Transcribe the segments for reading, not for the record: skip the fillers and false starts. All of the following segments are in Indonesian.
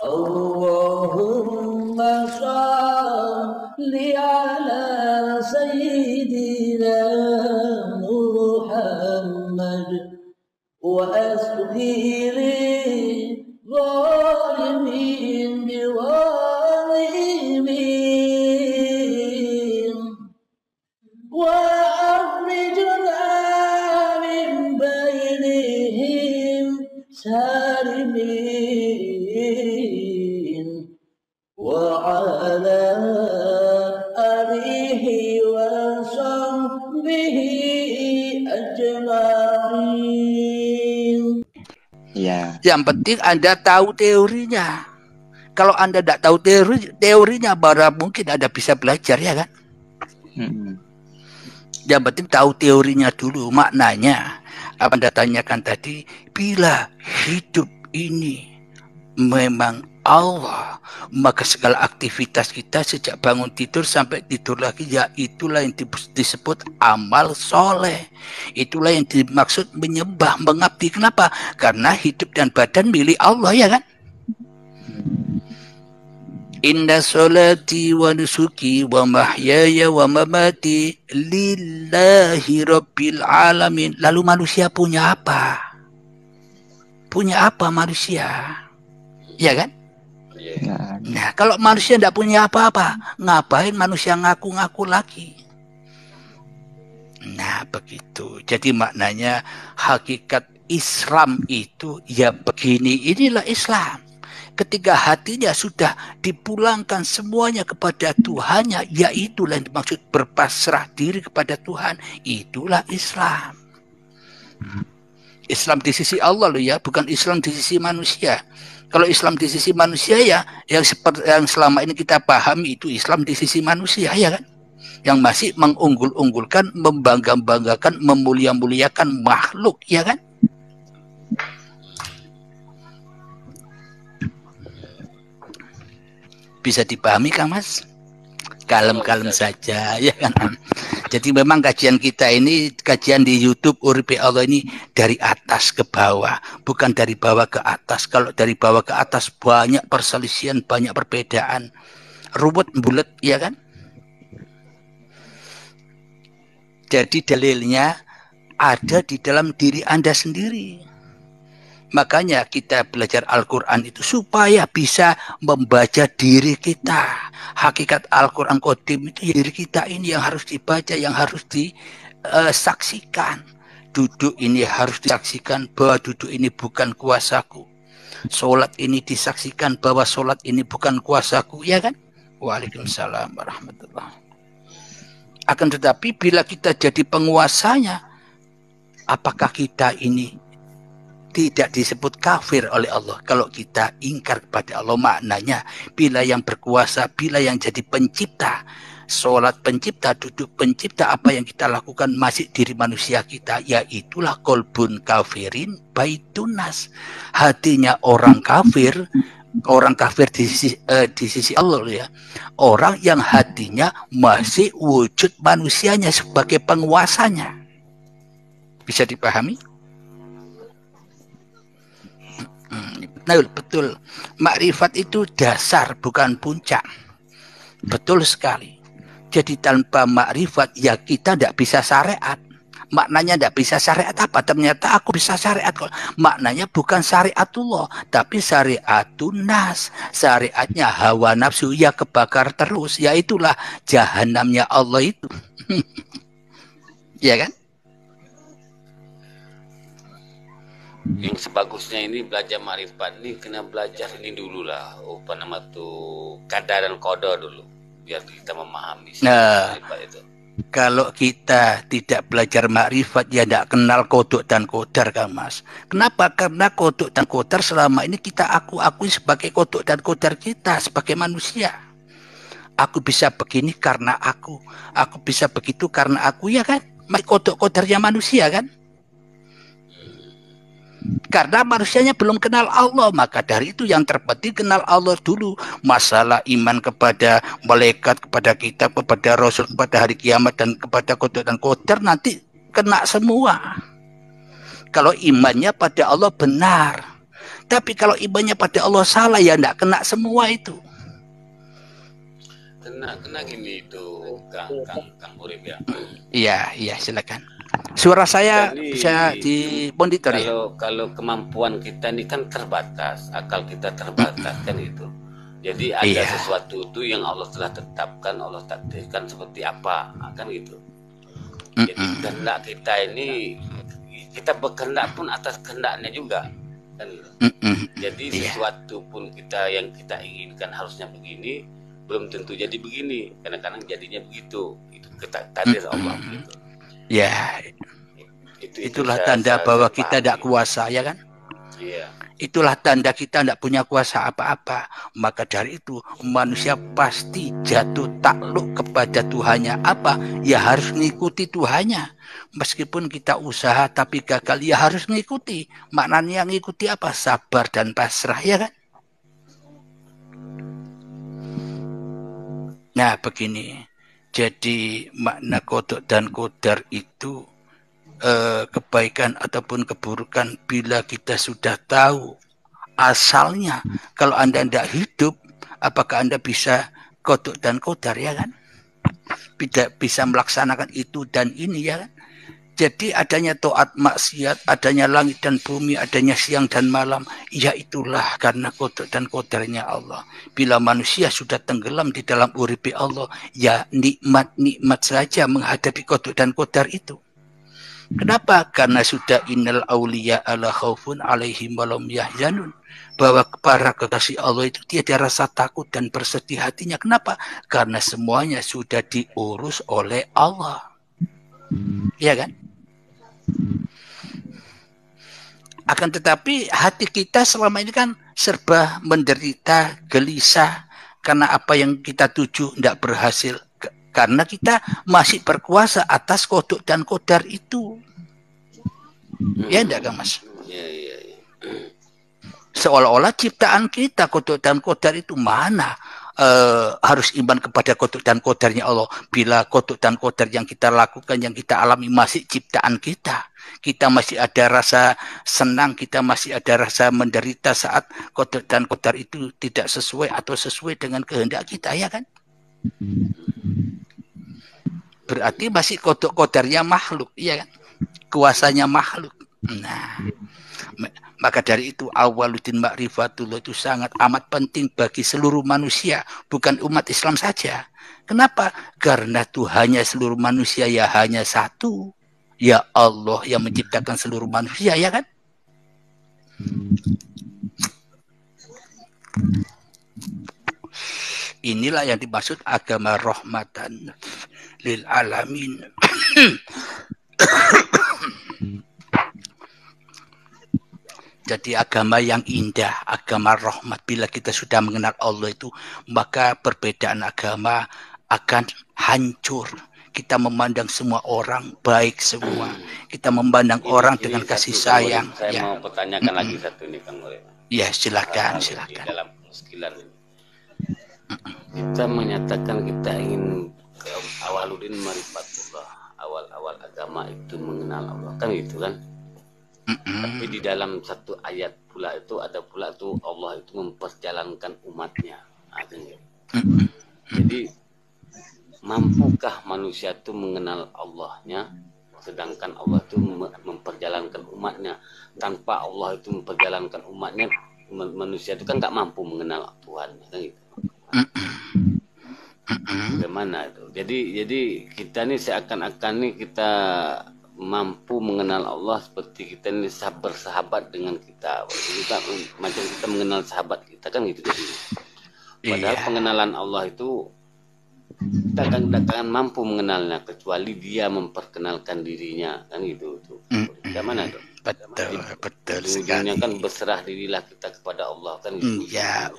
Allahumma shalli ala sayyidina Muhammad wa asghiri zalimin biwalimin wa akhrijna min bainihim salimin wa ala alihi wa sahbihi ajma'in. Ya. Yang penting Anda tahu teorinya. Kalau Anda tidak tahu teorinya, baru mungkin Anda bisa belajar, ya kan? Yang penting tahu teorinya dulu, maknanya. Apa Anda tanyakan tadi, bila hidup ini memang Allah, maka segala aktivitas kita sejak bangun tidur sampai tidur lagi, ya itulah yang disebut amal soleh. Itulah yang dimaksud menyembah, mengabdi. Kenapa? Karena hidup dan badan milik Allah, ya kan? Inna solati wa nusuki wa mahyaya wa mamati lillahi rabbil alamin. Lalu manusia punya apa? Punya apa manusia? Ya kan? Nah, kalau manusia tidak punya apa-apa, ngapain manusia ngaku-ngaku lagi? Nah, begitu. Jadi maknanya hakikat Islam itu ya begini, inilah Islam. Ketika hatinya sudah dipulangkan semuanya kepada Tuhannya, ya itulah yang dimaksud berpasrah diri kepada Tuhan. Itulah Islam. Islam di sisi Allah loh ya, bukan Islam di sisi manusia. Kalau Islam di sisi manusia ya, yang seperti yang selama ini kita pahami itu Islam di sisi manusia, ya kan? Yang masih mengunggul-unggulkan, membangga-banggakan, memulia-muliakan makhluk, ya kan? Bisa dipahami kan, Mas? Kalem-kalem saja, ya kan? Jadi memang kajian kita ini, kajian di YouTube Uripe Allah ini dari atas ke bawah, bukan dari bawah ke atas. Kalau dari bawah ke atas banyak perselisihan, banyak perbedaan, ruwet bulet, ya kan? Jadi dalilnya ada di dalam diri Anda sendiri. Makanya kita belajar Al-Quran itu supaya bisa membaca diri kita. Hakikat Al-Quran Qadim itu diri kita ini yang harus dibaca, yang harus disaksikan. Duduk ini harus disaksikan bahwa duduk ini bukan kuasaku. Sholat ini disaksikan bahwa sholat ini bukan kuasaku, ya kan? Waalaikumsalam warahmatullahi wabarakatuh. Akan tetapi bila kita jadi penguasanya, apakah kita ini tidak disebut kafir oleh Allah kalau kita ingkar kepada Allah? Maknanya bila yang berkuasa, bila yang jadi pencipta, sholat pencipta, duduk pencipta, apa yang kita lakukan masih diri manusia kita, yaitulah kolbun kafirin baitunas. Hatinya orang kafir di sisi Allah ya, orang yang hatinya masih wujud manusianya sebagai penguasanya. Bisa dipahami? Nah, betul. Makrifat itu dasar, bukan puncak. Betul sekali. Jadi tanpa makrifat ya kita tidak bisa syariat. Maknanya tidak bisa syariat apa? Ternyata aku bisa syariat. Maknanya bukan syariatullah, tapi syariatun nas. Syariatnya hawa nafsu, ya kebakar terus. Ya itulah jahanamnya Allah itu. Ya kan? Yang sebagusnya ini belajar makrifat ini kena belajar ini dulu lah, apa nama tuh, kada dan kodo dulu biar kita memahami makrifat itu. Kalau kita tidak belajar makrifat ya tidak kenal kodok dan kodar kan Mas. Kenapa? Karena kodok dan kodar selama ini kita akui sebagai kodok dan kodar kita sebagai manusia. Aku bisa begini karena aku bisa begitu karena aku, ya kan? Kodok kodarnya manusia kan? Karena manusianya belum kenal Allah, maka dari itu yang terpenting kenal Allah dulu. Masalah iman kepada malaikat, kepada kitab, kepada rasul, kepada hari kiamat, dan kepada kodok dan kodar nanti kena semua. Kalau imannya pada Allah benar. Tapi kalau imannya pada Allah salah, ya enggak kena semua itu. Kena gini itu Kang Urip ya. Iya, silakan. Suara saya Jadi, bisa dimonitor ya. Kalau kemampuan kita ini kan terbatas, akal kita terbatas kan itu. Jadi ada sesuatu itu yang Allah telah tetapkan, Allah takdirkan seperti apa, kan gitu. Jadi kehendak kita ini, kita berkehendak pun atas kehendaknya juga, kan gitu. Jadi sesuatu pun yang kita inginkan harusnya begini, belum tentu jadi begini. Kadang-kadang jadinya begitu. Itu takdir Allah gitu. Ya, itulah tanda bahwa kita tidak kuasa, ya kan? Iya. Itulah tanda kita tidak punya kuasa apa-apa. Maka dari itu manusia pasti jatuh takluk kepada Tuhannya. Apa? Ya harus mengikuti Tuhannya. Meskipun kita usaha tapi gagal, ya harus mengikuti. Maknanya mengikuti apa? Sabar dan pasrah, ya kan? Nah begini. Jadi makna kodok dan kodar itu kebaikan ataupun keburukan bila kita sudah tahu asalnya. Kalau Anda tidak hidup, apakah Anda bisa kodok dan kodar, ya kan? Tidak bisa melaksanakan itu dan ini, ya kan? Jadi adanya taat maksiat, adanya langit dan bumi, adanya siang dan malam, ya itulah karena kodok dan kodarnya Allah. Bila manusia sudah tenggelam di dalam uripi Allah, ya nikmat-nikmat saja menghadapi kodok dan kodar itu. Kenapa? Karena sudah innal auliya ala khaufun alaihim walam yahzanun. Bahwa para kekasih Allah itu tiada rasa takut dan bersedih hatinya. Kenapa? Karena semuanya sudah diurus oleh Allah. Iya kan? Akan tetapi hati kita selama ini kan serba menderita, gelisah. Karena apa yang kita tuju tidak berhasil. Karena kita masih berkuasa atas kodok dan kodar itu. Ya enggak kan, Mas? Iya. Seolah-olah ciptaan kita kodok dan kodar itu mana? Harus iman kepada kodok dan kodarnya Allah. Bila kodok dan kodar yang kita lakukan, yang kita alami masih ciptaan kita. Kita masih ada rasa senang, kita masih ada rasa menderita saat kodok dan kodar itu tidak sesuai atau sesuai dengan kehendak kita, ya kan? Berarti masih kodok kodarnya makhluk, ya kan? Kuasanya makhluk. Nah, maka dari itu awaluddin ma'rifatullah itu sangat amat penting bagi seluruh manusia, bukan umat Islam saja. Kenapa? Karena Tuhannya seluruh manusia ya hanya satu. Ya Allah yang menciptakan seluruh manusia, ya kan? Inilah yang dimaksud agama rahmatan lil alamin. Jadi agama yang indah, agama rahmat. Bila kita sudah mengenal Allah itu, maka perbedaan agama akan hancur. Kita memandang semua orang baik semua. Kita memandang orang dengan kasih sayang. Saya mau pertanyakan lagi satu nih, Kang Urip. Ya, silakan. Di dalam muskilan ini. Kita menyatakan kita ingin awaluddin ma'rifatullah. Awal-awal agama itu mengenal Allah. Kan gitu kan? Tapi di dalam satu ayat pula itu ada pula tuh Allah itu memperjalankan umatnya. Jadi mampukah manusia itu mengenal Allahnya, sedangkan Allah itu memperjalankan umatnya? Tanpa Allah itu memperjalankan umatnya, manusia itu kan nggak mampu mengenal Tuhan, kan gitu. Bagaimana itu? Jadi kita nih seakan-akan nih kita mampu mengenal Allah seperti kita ini bersahabat dengan kita. Macam kita mengenal sahabat kita, kan gitu. Jadi padahal pengenalan Allah itu kita akan mampu mengenalnya kecuali dia memperkenalkan dirinya, kan gitu tuh. Bagaimana tuh? Betul sekali. Ujungnya kan berserah dirilah kita kepada Allah, kan gitu. Ya.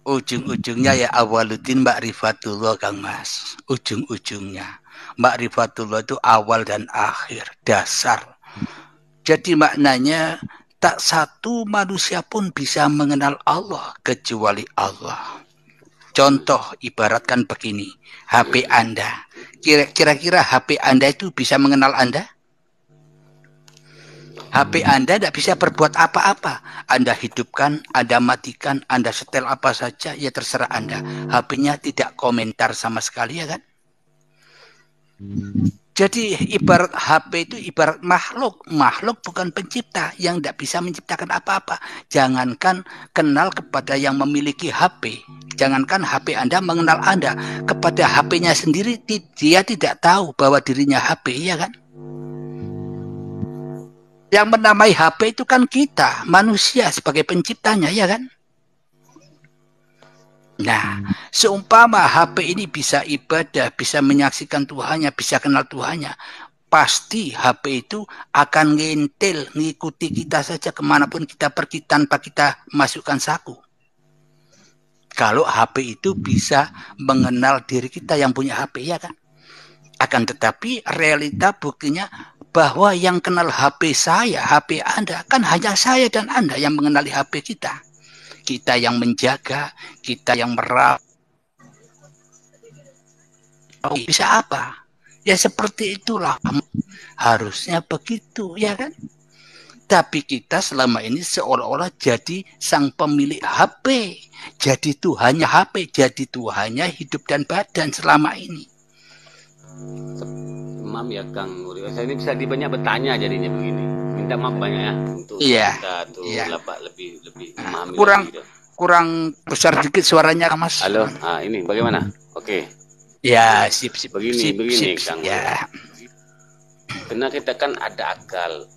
Ujung-ujungnya ya awaluddin ma'rifatullah, Kang Mas. Ujung-ujungnya ma'rifatullah itu awal dan akhir, dasar. Jadi maknanya tak satu manusia pun bisa mengenal Allah kecuali Allah. Contoh ibaratkan begini, HP Anda. Kira-kira HP Anda itu bisa mengenal Anda? HP Anda tidak bisa berbuat apa-apa. Anda hidupkan, Anda matikan, Anda setel apa saja, ya terserah Anda. HP-nya tidak komentar sama sekali, ya kan? Jadi ibarat HP itu ibarat makhluk. Makhluk bukan pencipta yang tidak bisa menciptakan apa-apa. Jangankan kenal kepada yang memiliki HP. Jangankan HP Anda mengenal Anda. Kepada HP-nya sendiri, dia tidak tahu bahwa dirinya HP, ya kan? Yang menamai HP itu kan kita, manusia sebagai penciptanya, ya kan? Nah, seumpama HP ini bisa ibadah, bisa menyaksikan Tuhannya, bisa kenal Tuhannya, pasti HP itu akan ngintil, ngikuti kita saja kemanapun kita pergi tanpa kita masukkan saku. Kalau HP itu bisa mengenal diri kita yang punya HP, ya kan? Akan tetapi realita buktinya bahwa yang kenal HP saya, HP Anda, kan hanya saya dan Anda yang mengenali HP kita. Kita yang menjaga, kita yang merawat. Bisa apa? Ya seperti itulah. Harusnya begitu, ya kan? Tapi kita selama ini seolah-olah jadi sang pemilik HP. Jadi Tuhannya HP, jadi Tuhannya hidup dan badan selama ini. Maaf ya Kang Uri, saya ini bisa banyak bertanya jadinya begini. Minta maaf banyak ya untuk kita tuh lebih memahami. Kurang besar dikit suaranya, Mas. Halo, ini bagaimana? Oke. Ya, sip. Begini sip, Kang. Ya. Karena kita kan ada akal.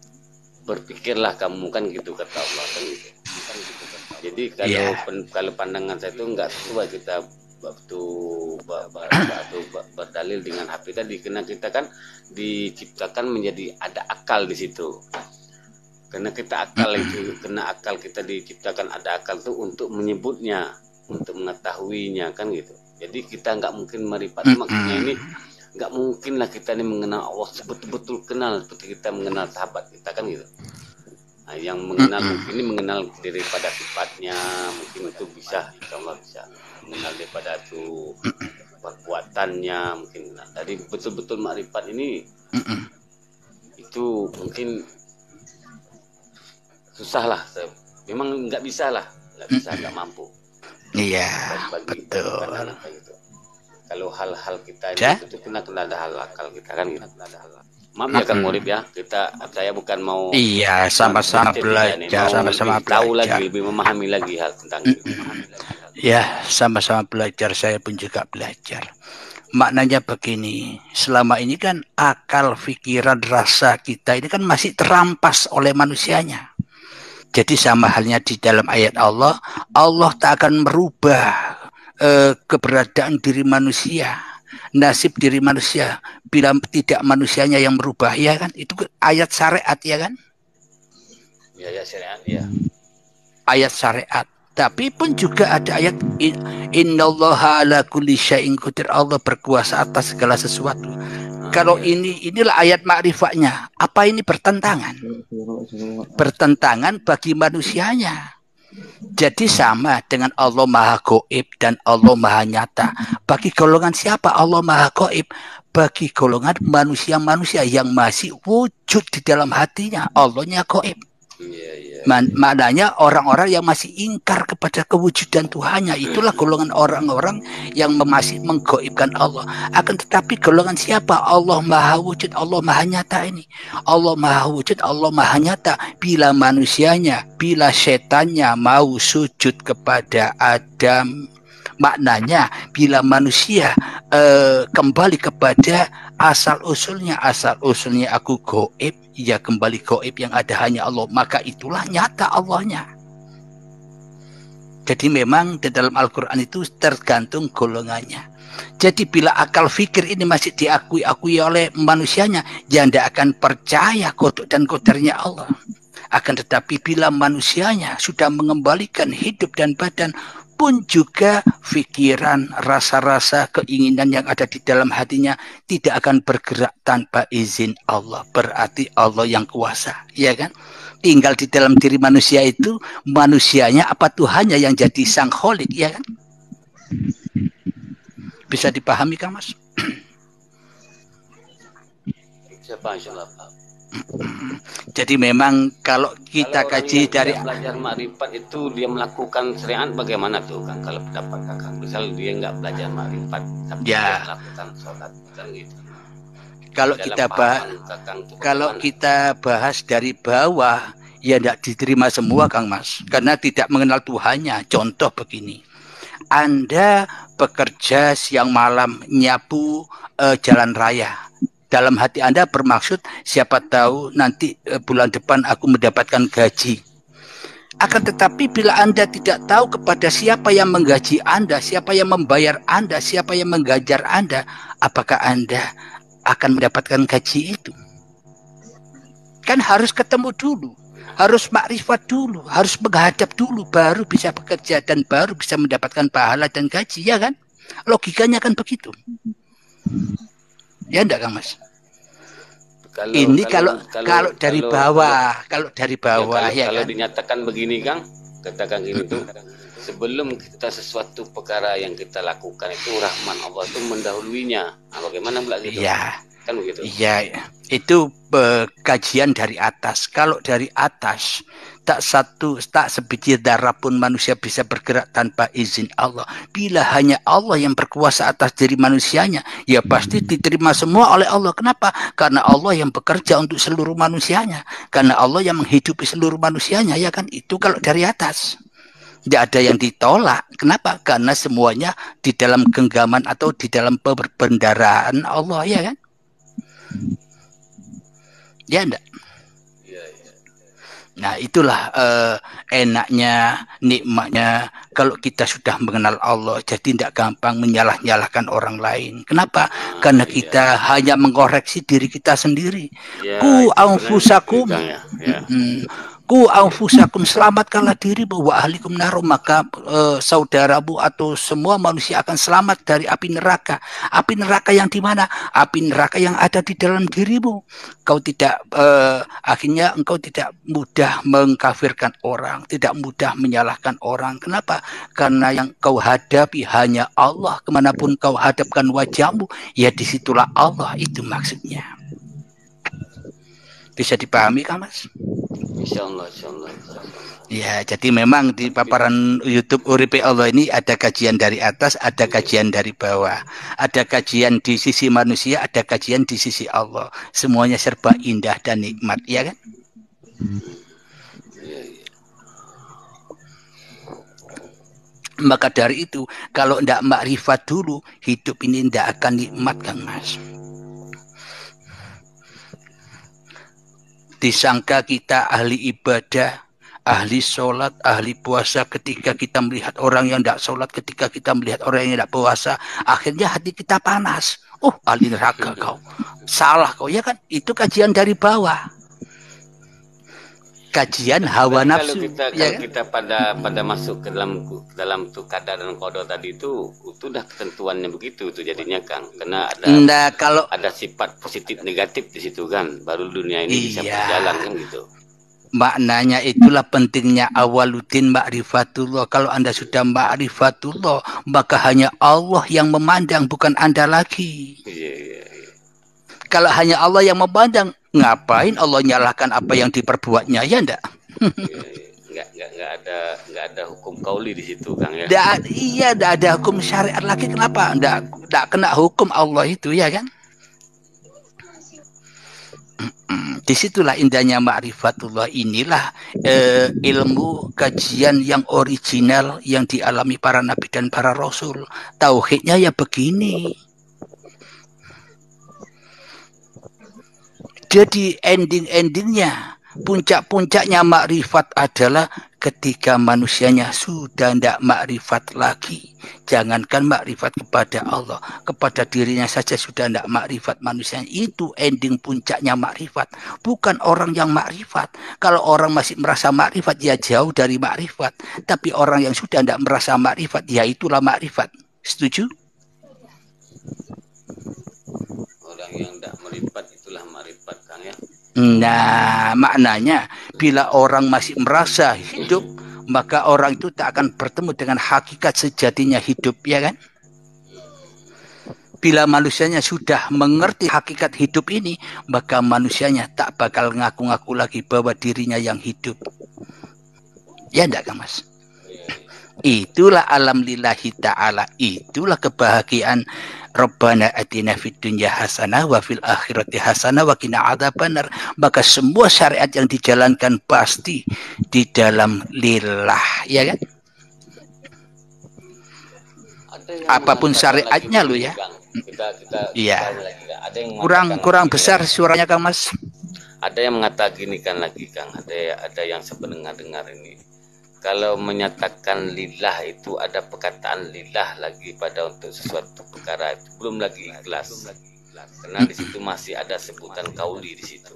Berpikirlah kamu kan gitu kata Allah kan gitu. Jadi kalau pandangan saya itu enggak sesuai kita berdalil dengan HP tadi, karena kita kan diciptakan menjadi ada akal di situ. Karena kita akal kita diciptakan ada akal tuh untuk menyebutnya, untuk mengetahuinya kan gitu. Jadi kita nggak mungkin meripat, maksudnya ini nggak mungkin lah kita ini mengenal Allah betul-betul kenal seperti kita mengenal sahabat kita kan gitu. Nah, yang mengenal mungkin ini mengenal daripada sifatnya, mungkin itu bisa, insya bisa mengenal daripada itu perbuatannya mungkin. Nah, dari betul-betul makrifat ini itu mungkin susah lah, memang nggak bisa, nggak mampu. Iya, betul. Gitu. Kalau hal-hal kita ini itu kena ada hal akal kita kan gitu. Maaf ya Kang Murib ya, saya bukan mau sama-sama belajar, sama-sama tahu lagi, lebih memahami lagi hal tentang itu. Ya, sama-sama belajar, saya pun juga belajar. Maknanya begini, selama ini kan akal, pikiran, rasa kita ini kan masih terampas oleh manusianya. Jadi sama halnya di dalam ayat Allah, Allah tak akan merubah keberadaan diri manusia, nasib diri manusia bila tidak manusianya yang merubah, ya kan? Itu ayat syariat, ya kan? Ya syariat, ya. Ayat syariat. Tapi pun juga ada ayat innallaha ala kulli syai'in qadir, Allah berkuasa atas segala sesuatu. Kalau inilah ayat ma'rifatnya. Apa ini bertentangan? Bertentangan bagi manusianya. Jadi sama dengan Allah Maha Gaib dan Allah Maha Nyata. Bagi golongan siapa Allah Maha Gaib? Bagi golongan manusia-manusia yang masih wujud di dalam hatinya, Allahnya gaib. Maknanya orang-orang yang masih ingkar kepada kewujudan Tuhannya, itulah golongan orang-orang yang masih menggaibkan Allah. Akan tetapi golongan siapa? Allah Maha Wujud, Allah Maha Nyata ini. Allah Maha Wujud, Allah Maha Nyata. Bila manusianya, bila setannya mau sujud kepada Adam, maknanya bila manusia kembali kepada asal usulnya aku gaib, ya kembali gaib, yang ada hanya Allah, maka itulah nyata Allahnya. Jadi memang di dalam Al-Quran itu tergantung golongannya. Jadi bila akal fikir ini masih diakui oleh manusianya, ya tidak akan percaya kodok dan kodarnya Allah. Akan tetapi bila manusianya sudah mengembalikan hidup dan badan, pun juga pikiran, rasa-rasa, keinginan yang ada di dalam hatinya tidak akan bergerak tanpa izin Allah. Berarti Allah yang kuasa, ya kan? Tinggal di dalam diri manusia itu, manusianya apa Tuhannya yang jadi sang kholik, ya kan? Bisa dipahami, Kang Mas? Siapa insyaallah. Jadi memang kalau kita Kalau orang kaji yang dari tidak belajar makrifat itu dia melakukan syariat bagaimana tuh Kang? Kalau pendapat Kakang, misal dia nggak belajar makrifat tapi dia ya, melakukan sholat kan gitu. kalau Dalam kita pahaman Kakang itu kalau bagaimana? kita bahas dari bawah ya tidak diterima semua Kang Mas, karena tidak mengenal Tuhannya. Contoh begini, Anda bekerja siang malam nyapu jalan raya. Dalam hati Anda bermaksud siapa tahu nanti bulan depan aku mendapatkan gaji. Akan tetapi bila Anda tidak tahu kepada siapa yang menggaji Anda, siapa yang membayar Anda, siapa yang menggajar Anda, apakah Anda akan mendapatkan gaji itu? Kan harus ketemu dulu, harus makrifat dulu, harus menghadap dulu, baru bisa bekerja dan baru bisa mendapatkan pahala dan gaji, ya kan? Logikanya kan begitu. Ya enggak Kang Mas? Ini kalau dari bawah, kalau dari bawah ya kalau kan. dinyatakan begini Kang, katakan gini tuh, sebelum kita sesuatu perkara yang kita lakukan itu rahman Allah itu mendahuluinya. Nah, bagaimana pula gitu? Iya. Kan begitu. Iya, itu kajian dari atas. Kalau dari atas, tak sebiji darah pun manusia bisa bergerak tanpa izin Allah. Bila hanya Allah yang berkuasa atas diri manusianya, ya pasti diterima semua oleh Allah. Kenapa? Karena Allah yang bekerja untuk seluruh manusianya. Karena Allah yang menghidupi seluruh manusianya, ya kan? Itu kalau dari atas. Tidak ada yang ditolak. Kenapa? Karena semuanya di dalam genggaman atau di dalam perbendaharaan Allah, ya kan? Ya enggak? Nah itulah enaknya, nikmatnya kalau kita sudah mengenal Allah. Jadi tidak gampang menyalah-nyalahkan orang lain. Kenapa? Karena kita hanya mengoreksi diri kita sendiri. Ku anfusakum, ku anfusakum, selamatkanlah dirimu wa ahlikum nar, maka saudaramu atau semua manusia akan selamat dari api neraka. Api neraka yang di mana? Api neraka yang ada di dalam dirimu. Kau tidak akhirnya engkau tidak mudah mengkafirkan orang, tidak mudah menyalahkan orang. Kenapa? Karena yang kau hadapi hanya Allah. Kemanapun kau hadapkan wajahmu, ya disitulah Allah. Itu maksudnya. Bisa dipahami Kang Mas? Insyaallah. Ya, jadi memang di paparan YouTube Uripe Allah ini ada kajian dari atas, ada kajian dari bawah. Ada kajian di sisi manusia, ada kajian di sisi Allah. Semuanya serba indah dan nikmat, ya kan? Maka dari itu, kalau tidak makrifat dulu, hidup ini tidak akan nikmat, Kang Mas. Disangka kita ahli ibadah, ahli sholat, ahli puasa, ketika kita melihat orang yang tidak sholat, ketika kita melihat orang yang tidak puasa, akhirnya hati kita panas. Oh, ahli neraka kau, salah kau, ya kan? Itu kajian dari bawah, kajian hawa nafsu. Kalau kita pada masuk ke dalam tuh kadar dan qada tadi itu udah ketentuannya begitu tuh jadinya Kang, karena ada sifat positif negatif di situ kan, baru dunia ini bisa berjalan kan gitu. Maknanya itulah pentingnya awaluddin ma'rifatullah. Kalau Anda sudah ma'rifatullah, maka hanya Allah yang memandang, bukan Anda lagi. Kalau hanya Allah yang memandang, ngapain Allah nyalahkan apa yang diperbuatnya, ya enggak? Nggak ada hukum kauli di situ Kang ya. Iya, enggak ada hukum syariat lagi. Kenapa? Enggak kena hukum Allah itu, ya kan? Disitulah indahnya ma'rifatullah. Inilah ilmu kajian yang original yang dialami para nabi dan para rasul. Tauhidnya ya begini. Jadi ending-endingnya, puncak-puncaknya makrifat adalah ketika manusianya sudah tidak makrifat lagi. Jangankan makrifat kepada Allah, kepada dirinya saja sudah tidak makrifat manusianya. Itu ending puncaknya makrifat, bukan orang yang makrifat. Kalau orang masih merasa makrifat, ya jauh dari makrifat. Tapi orang yang sudah tidak merasa makrifat, ya itulah makrifat. Setuju? Orang yang tidak makrifat itulah makrifat Kang ya. Nah, maknanya bila orang masih merasa hidup, maka orang itu tak akan bertemu dengan hakikat sejatinya hidup, ya kan? Bila manusianya sudah mengerti hakikat hidup ini, maka manusianya tak bakal ngaku-ngaku lagi bahwa dirinya yang hidup. Ya enggak, Kang Mas? Itulah alam lillahi ta'ala. Itulah kebahagiaan Rabbana atina fid dunya hasanah wa fil akhirati hasanah wa qina adzabannar. Maka semua syariat yang dijalankan pasti di dalam lillah, ya kan? Apapun syariatnya lo ya. Iya. Kurang besar suaranya, Kang Mas. Ada yang mengatakan gini kan lagi, Kang. Ada yang sependengar-dengar ini. Kalau menyatakan lillah itu ada perkataan lillah lagi pada untuk sesuatu perkara itu belum lagi ikhlas. Karena di situ masih ada sebutan kauli di situ.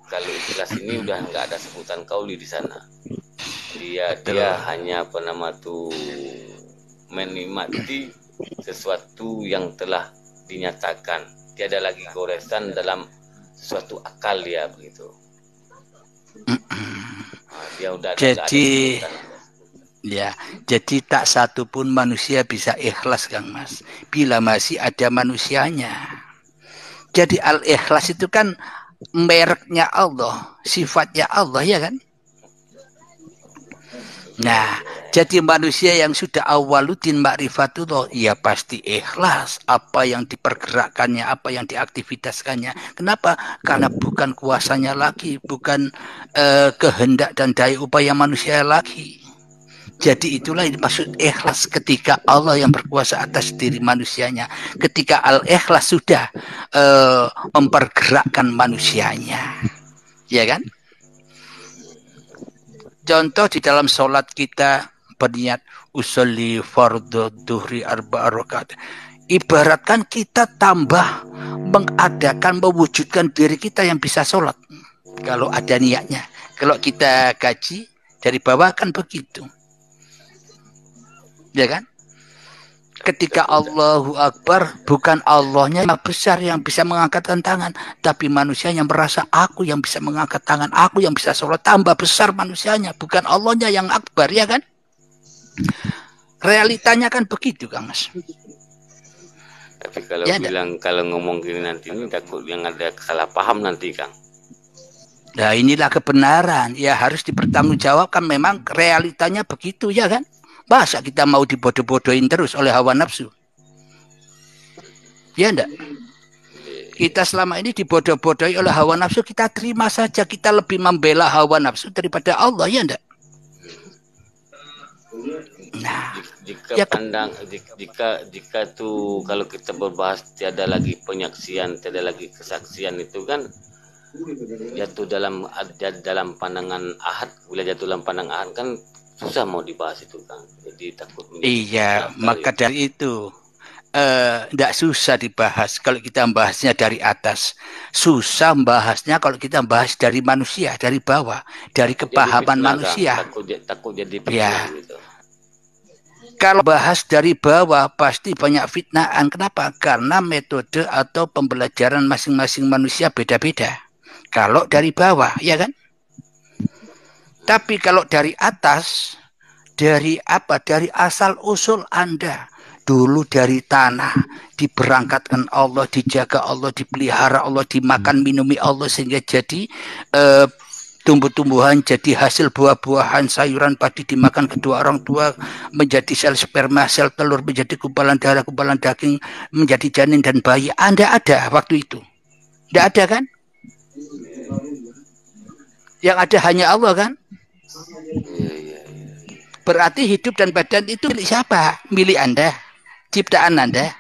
Kalau ikhlas ini udah nggak ada sebutan kauli di sana. Dia hanya menikmati sesuatu yang telah dinyatakan. Tiada lagi goresan dalam sesuatu akal dia begitu. Dia udah jadi tak satu pun manusia bisa ikhlas, Kang Mas, bila masih ada manusianya. Jadi al-ikhlas itu kan mereknya Allah, sifatnya Allah, ya kan? Nah, jadi manusia yang sudah awaludin ma'rifatullah, ya pasti ikhlas apa yang dipergerakkannya, apa yang diaktivitaskannya. Kenapa? Karena bukan kuasanya lagi, bukan kehendak dan daya upaya manusia lagi. Jadi itulah yang dimaksud ikhlas, ketika Allah yang berkuasa atas diri manusianya. Ketika al-ikhlas sudah mempergerakkan manusianya. Ya kan? Contoh di dalam sholat kita berniat usolli fardhu duhri arba'a rakaat. Ibaratkan kita tambah mengadakan, mewujudkan diri kita yang bisa sholat. Kalau ada niatnya. Kalau kita gaji dari bawah kan begitu. Ya kan? Ketika Allahu Akbar, bukan Allahnya yang besar yang bisa mengangkatkan tangan, tapi manusia yang merasa aku yang bisa mengangkat tangan, aku yang bisa sholat. Tambah besar manusianya, bukan Allahnya yang akbar, ya kan? Realitanya kan begitu, Kang Mas. Tapi kalau ya, kalau ngomong gini nanti ini takut yang ada salah paham nanti, Kang. Nah, inilah kebenaran. Ya harus dipertanggungjawabkan, memang realitanya begitu, ya kan? Masa kita mau dibodoh-bodohin terus oleh hawa nafsu? Ya enggak? Kita selama ini dibodoh-bodohi oleh hawa nafsu, kita terima saja. Kita lebih membela hawa nafsu daripada Allah, ya enggak? Nah, jika tuh kalau kita berbahas tiada lagi penyaksian, tiada lagi kesaksian, itu kan jatuh dalam pandangan ahad. Bila jatuh dalam pandangan ahad kan susah mau dibahas itu, Kang. Jadi takut. Iya, maka dari itu tidak susah dibahas kalau kita membahasnya dari atas. Susah membahasnya kalau kita membahas dari manusia, dari bawah, dari kepahaman manusia. Takut jadi ya. Gitu. Kalau bahas dari bawah pasti banyak fitnaan. Kenapa? Karena metode atau pembelajaran masing-masing manusia beda-beda. Kalau dari bawah, ya kan? Tapi kalau dari atas, dari apa? Dari asal usul Anda. Dulu dari tanah, diberangkatkan Allah, dijaga Allah, dipelihara Allah, dimakan minumi Allah, sehingga jadi tumbuh-tumbuhan, jadi hasil buah-buahan, sayuran, padi dimakan kedua orang tua, menjadi sel sperma, sel telur, menjadi gumpalan darah, gumpalan daging, menjadi janin dan bayi. Anda ada waktu itu? Tidak ada kan? Yang ada hanya Allah kan? Berarti hidup dan badan itu milik siapa? Milik Anda, ciptaan Anda.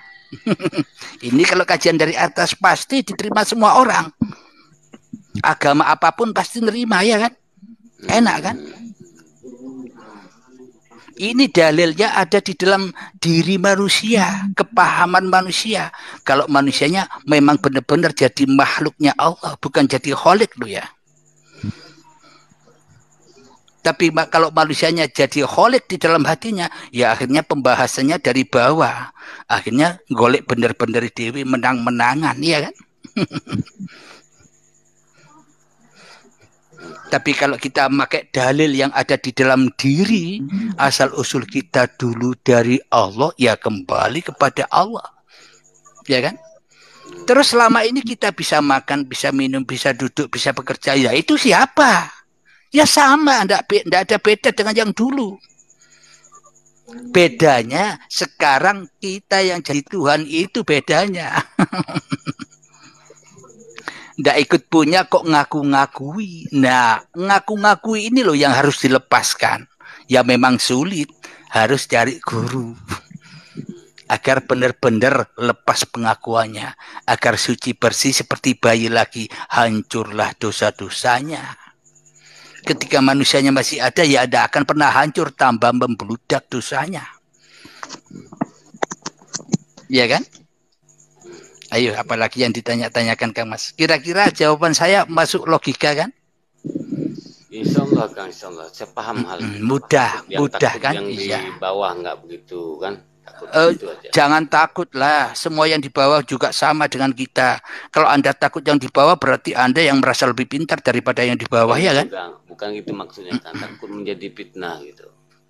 Ini kalau kajian dari atas pasti diterima semua orang. Agama apapun pasti nerima, ya kan? Enak kan? Ini dalilnya ada di dalam diri manusia, kepahaman manusia. Kalau manusianya memang benar-benar jadi makhluknya Allah, bukan jadi kholik loh ya. Tapi kalau manusianya jadi kholik di dalam hatinya, ya akhirnya pembahasannya dari bawah. Akhirnya golek bener-bener dewi, menang-menangan, ya kan? Tapi kalau kita pakai dalil yang ada di dalam diri, asal usul kita dulu dari Allah, ya kembali kepada Allah. ya kan? Terus selama ini kita bisa makan, bisa minum, bisa duduk, bisa bekerja, ya itu siapa? Ya sama, enggak ada beda dengan yang dulu. Bedanya sekarang kita yang jadi Tuhan itu bedanya. Nggak ikut punya kok ngaku-ngakui. Nah, ngaku-ngakui ini loh yang harus dilepaskan. Ya memang sulit, harus cari guru. Agar benar-benar lepas pengakuannya. Agar suci bersih seperti bayi lagi. Hancurlah dosa-dosanya. Ketika manusianya masih ada, ya ada akan pernah hancur, tambah membludak dosanya. Ya kan? Ayo, apalagi yang ditanya-tanyakan Kang Mas. Kira-kira jawaban saya masuk logika kan? Insya Allah Kang, Insya Allah. Saya paham hal itu. Mudah kan? Yang di bawah nggak begitu kan? Jangan takut lah. Semua yang di bawah juga sama dengan kita. Kalau Anda takut yang di bawah, berarti Anda yang merasa lebih pintar daripada yang di bawah, ya kan? Bukan gitu maksudnya kan. Takut menjadi fitnah gitu.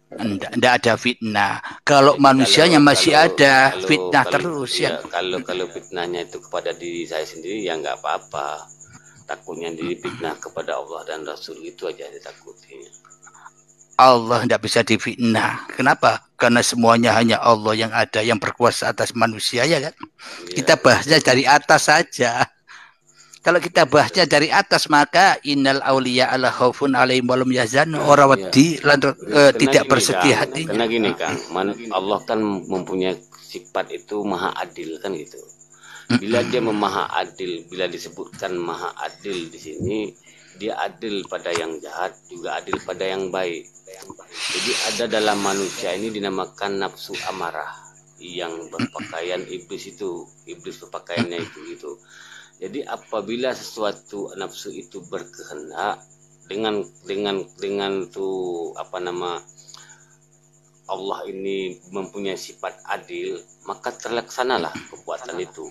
Tidak ada fitnah. Kalau manusianya masih ada fitnah terus ya. Kalau fitnahnya itu kepada diri saya sendiri ya nggak apa-apa. Takutnya diri fitnah kepada Allah dan Rasul itu aja ditakutinya. Allah tidak bisa difitnah. Kenapa? Karena semuanya hanya Allah yang ada, yang berkuasa atas manusia, ya kan? Ya, kita bahasnya dari atas saja. Kalau kita bahasnya dari atas, maka innal auliya ala khaufun alaihim wa lam yahzan, orang wedi tidak bersedih hatinya. Karena gini Kang, Allah kan mempunyai sifat itu maha adil kan gitu. Bila dia maha adil, bila disebutkan maha adil di sini, dia adil pada yang jahat, juga adil pada yang baik. Jadi ada dalam manusia ini dinamakan nafsu amarah yang berpakaian iblis itu, iblis berpakaiannya itu gitu. Jadi apabila sesuatu nafsu itu berkehendak dengan tuh Allah ini mempunyai sifat adil, maka terlaksanalah perbuatan itu.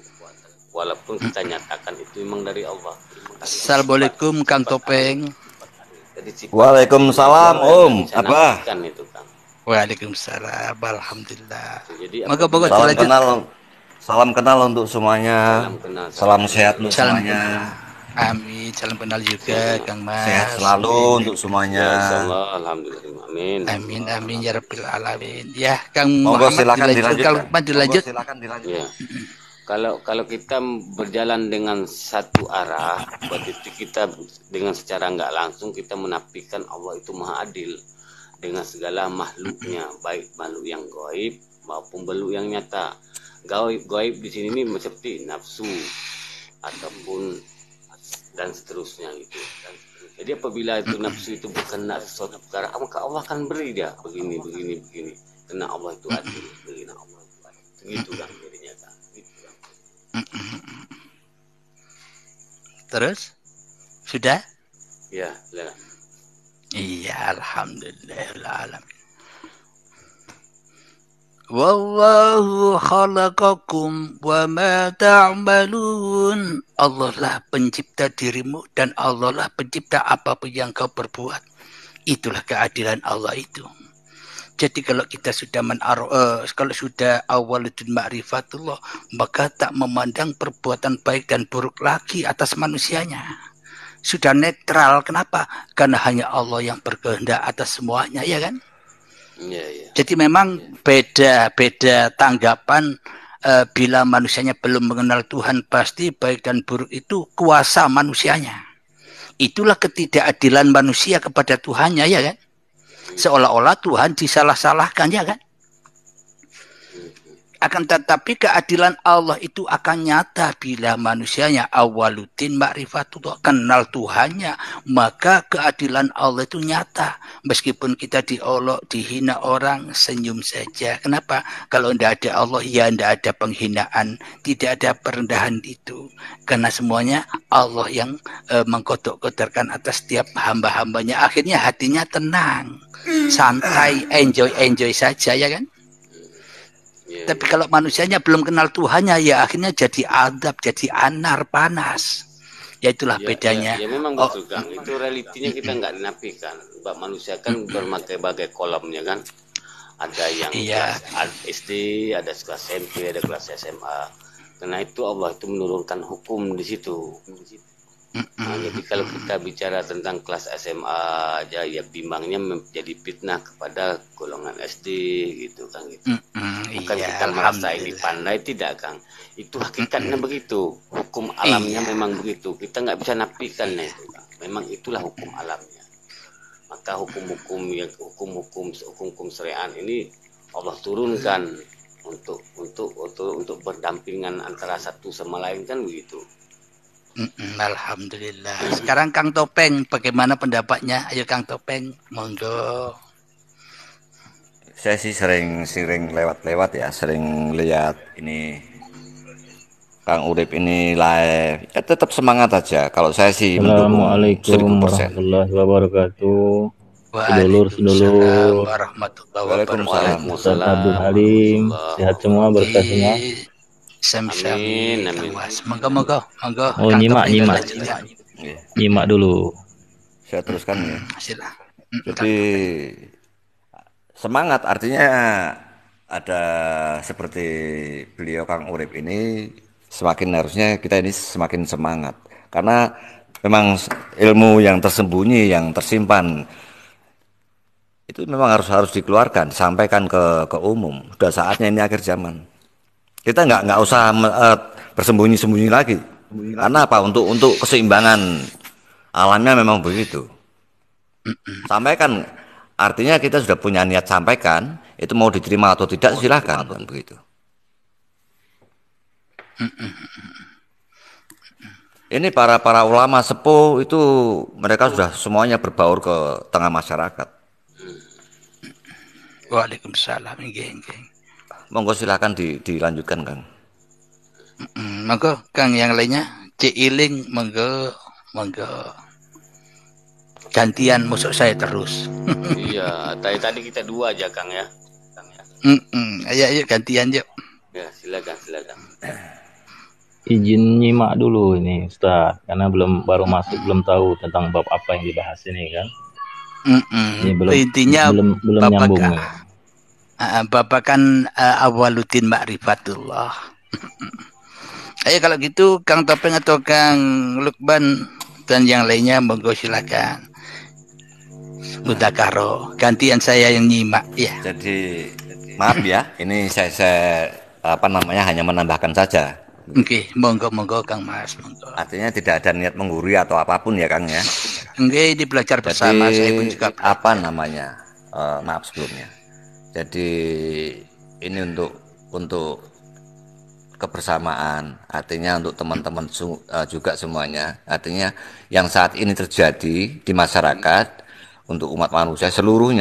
Walaupun kita nyatakan itu memang dari Allah. Assalamualaikum Kang Topeng. Waalaikumsalam Om. Apa? Itu, Kang. Waalaikumsalam. Alhamdulillah. Jadi salam kenal untuk semuanya. Salam sehat untuk semuanya. Amin. Salam kenal juga Kang Mas. Sehat selalu untuk semuanya. Ya, alhamdulillah. Amin. Amin ya rabbil alamin. Ya, Kang Monggo, Muhammad silakan dilanjut. Silakan dilanjut. Ya. Kalau kita berjalan dengan satu arah, berarti kita dengan secara nggak langsung kita menafikan Allah itu maha adil dengan segala makhluknya, baik makhluk yang gaib maupun makhluk yang nyata. Gaib di sini ini seperti nafsu ataupun dan seterusnya gitu. Jadi apabila itu nafsu itu berkenan sesuatu perkara, maka Allah akan beri dia begini. Karena Allah itu adil, begini Allah itu adil. Begitu kan jadinya kan. Terus sudah? Ya, sudah. Iya, alhamdulillah. Wallahu khalaqakum wa ma ta'malun. Allah lah pencipta dirimu dan Allah lah pencipta apapun yang kau perbuat. Itulah keadilan Allah itu. Jadi kalau kita sudah kalau sudah awaludun ma'rifatullah, maka tak memandang perbuatan baik dan buruk lagi atas manusianya. Sudah netral. Kenapa? Karena hanya Allah yang berkehendak atas semuanya, ya kan? Ya. Jadi memang beda tanggapan bila manusianya belum mengenal Tuhan, pasti baik dan buruk itu kuasa manusianya. Itulah ketidakadilan manusia kepada Tuhannya, ya kan? Seolah-olah Tuhan disalah-salahkan, ya kan? Akan tetapi keadilan Allah itu akan nyata bila manusianya awaludin ma'rifatullah, kenal Tuhannya, maka keadilan Allah itu nyata. Meskipun kita diolok, dihina orang, senyum saja. Kenapa? Kalau tidak ada Allah, ya tidak ada penghinaan, tidak ada perendahan itu. Karena semuanya Allah yang mengkotok-kotorkan atas setiap hamba-hambanya. Akhirnya hatinya tenang, santai, enjoy saja, ya kan? Tapi kalau manusianya belum kenal Tuhannya, ya akhirnya jadi adab, jadi anar, panas. Ya itulah bedanya. Ya memang betul Kang. Itu realitinya kita nggak dinafikan. Sebab manusia kan berbagai kolomnya kan. Ada yang kelas SD, ada kelas SMP, ada kelas SMA. Karena itu Allah itu menurunkan hukum di situ. Nah, jadi kalau kita bicara tentang kelas SMA aja, ya bimbangnya menjadi fitnah kepada golongan SD gitu kan gitu. Bukan Iya, kita merasa ini alhamdulillah. pandai, tidak Kang. Itu hakikatnya begitu. Hukum alamnya Iya. memang begitu. Kita nggak bisa nafikan itu Kang. Memang itulah hukum alamnya. Maka hukum-hukum syariat ini Allah turunkan untuk berdampingan antara satu sama lain kan begitu. Alhamdulillah. Sekarang Kang Topeng, bagaimana pendapatnya? Ayo Kang Topeng, monggo. Saya sih sering lewat-lewat ya, sering lihat ini Kang Urip ini live. Ya tetap semangat aja. Kalau saya sih mendukung Assalamualaikum 1000%. warahmatullahi wabarakatuh. Waalaikumsalam Sedulur-sedulur, warahmatullahi Waalaikumsalam. wabarakatuh. Ustaz Waalaikumsalam Abdul Halim, warahmatullahi sehat semua, berkah semua. Sami-sami Amin, Kang amin. Was. Monggo Oh, Kang nyimak, Topeng nyimak, lanjutkan. Iya, nyimak dulu. saya teruskan ya. Sila. Jadi semangat artinya ada seperti beliau Kang Urip ini semakin harusnya kita ini semakin semangat karena memang ilmu yang tersembunyi yang tersimpan itu memang harus dikeluarkan sampaikan ke umum. Sudah saatnya ini akhir zaman. Kita nggak usah bersembunyi-sembunyi lagi. Karena apa? Untuk keseimbangan alamnya memang begitu. Sampaikan artinya kita sudah punya niat sampaikan, itu mau diterima atau tidak silakan kan begitu. Ini para ulama sepuh itu mereka sudah semuanya berbaur ke tengah masyarakat. Waalaikumsalam. Nggih. Monggo silakan dilanjutkan Kang. Monggo Kang yang lainnya. Ciiling monggo. Gantian musuh saya terus. Iya, tadi kita dua aja Kang ya. Ayo gantian yuk. Ya, silakan. Izin nyimak dulu ini Ustaz, karena baru masuk, belum tahu tentang bab apa yang dibahas ini kan. Ini Intinya belum nyambung nih. Bapak kan awaluddin ma'rifatullah. Ayo kalau gitu Kang Topeng atau Kang Lukman dan yang lainnya monggo silakan. Mudakaro, gantian saya yang nyimak ya. Jadi maaf ya, ini saya hanya menambahkan saja. Oke, monggo Kang Mas, monggo. Artinya tidak ada niat menggurui atau apapun ya Kang ya. Oke, di belajar bersama. Jadi, saya pun juga maaf sebelumnya. Jadi ini untuk kebersamaan, artinya untuk teman-teman juga semuanya. Artinya yang saat ini terjadi di masyarakat untuk umat manusia seluruh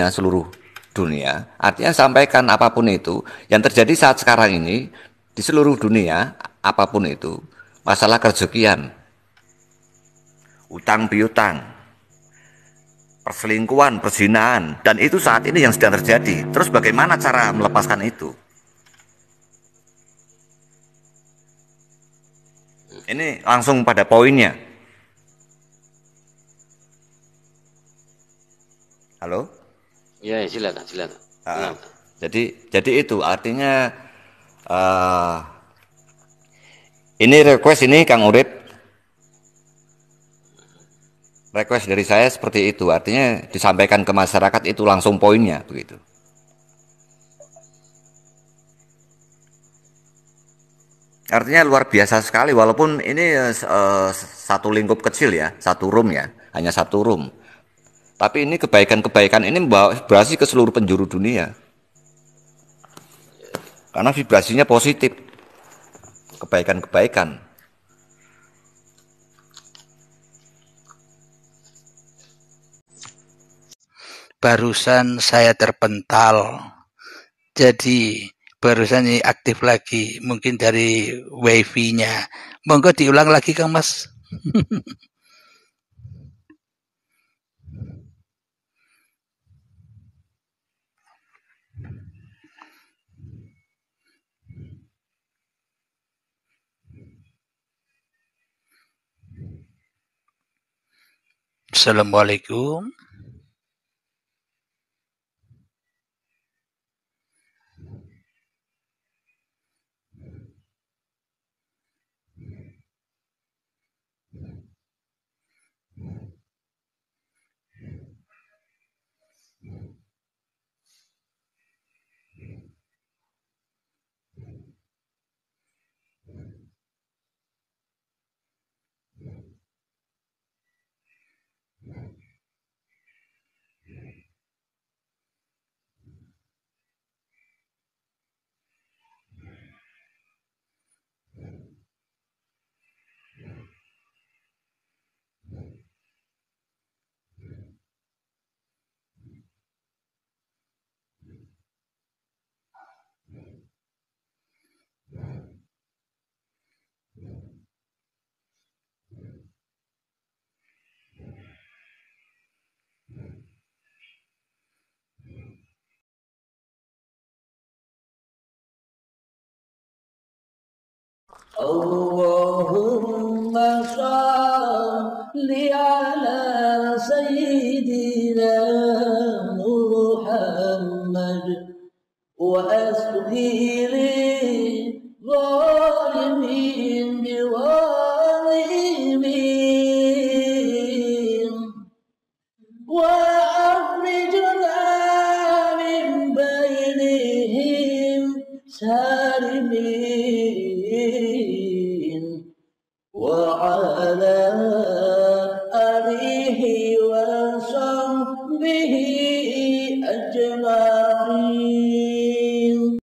dunia. Artinya sampaikan apapun itu yang terjadi saat sekarang ini di seluruh dunia, apapun itu, masalah kerezekian, utang piutang, perselingkuhan, perzinahan, dan itu saat ini yang sedang terjadi. Terus bagaimana cara melepaskan itu? Ini langsung pada poinnya. Halo? Ya, silakan. Jadi itu artinya ini request ini Kang Urip. Request dari saya seperti itu. Artinya disampaikan ke masyarakat itu langsung poinnya begitu. Artinya luar biasa sekali walaupun ini satu lingkup kecil ya, satu room ya, hanya satu room. Tapi ini kebaikan-kebaikan ini vibrasi ke seluruh penjuru dunia. Karena vibrasinya positif. Kebaikan-kebaikan. Barusan saya terpental. Jadi barusan ini aktif lagi, mungkin dari wifi-nya. Monggo diulang lagi Kang Mas. Assalamualaikum. Allahumma salli ala Sayyidina Muhammad wa asghiri zalimin biwalimin wa akhrijna min bainihim salimin wa ala alihi wa sahbihi ajma'in.